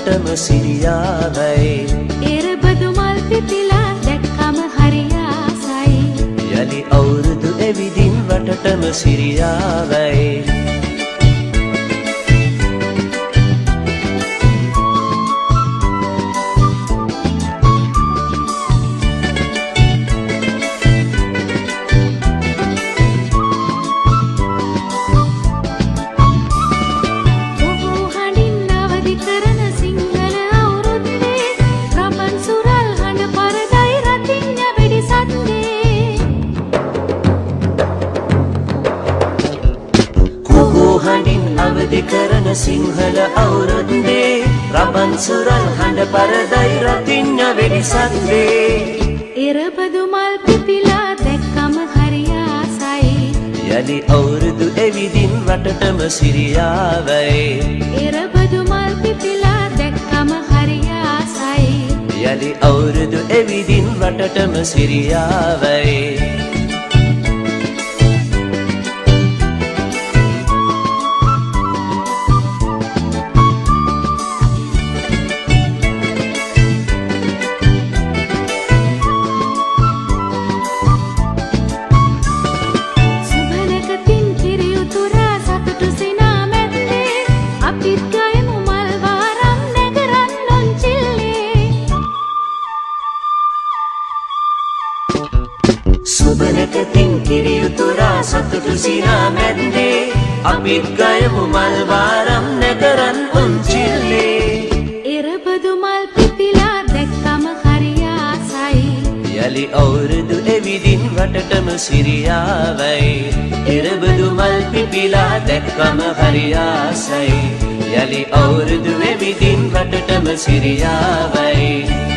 වටටම සිරියාවයි එරබදු මල් පිපිලා දැක්කම හරි ආසයි යලි අවුරුදු එවිදින් වටටම සිරියාවයි අවදි කරන සිංහල අවුරුද්දේ රබන් සුරල් හඬ පරදයි රතිඤ්ඤ වෙඩි සද්දේ එරබදු මල් පිපිලා දැක්කම හරි ආසයි යලි අවුරුදු එවිදින් වටටම සිරියාවයි එරබදු මල් පිපිලා දැක්කම හරි ආසයි යලි අවුරුදු එවිදින් වටටම සිරියාවයි සුබනකතින් කිරියුතුරා සතුටු සිනා මැද්දේ අපිත් ගයමු මල් වාරම් නැකරන් උන්චිල්ලේ එරබදු මල් පිපිලා දැක්කම හරි ආසයි යලි අවුරුදු එවිදින් වටටම සිරියාවයි එරබදු මල් පිපිලා දැක්කම හරි ආසයි යලි අවුරුදු එවිදින් වටටම සිරියාවයි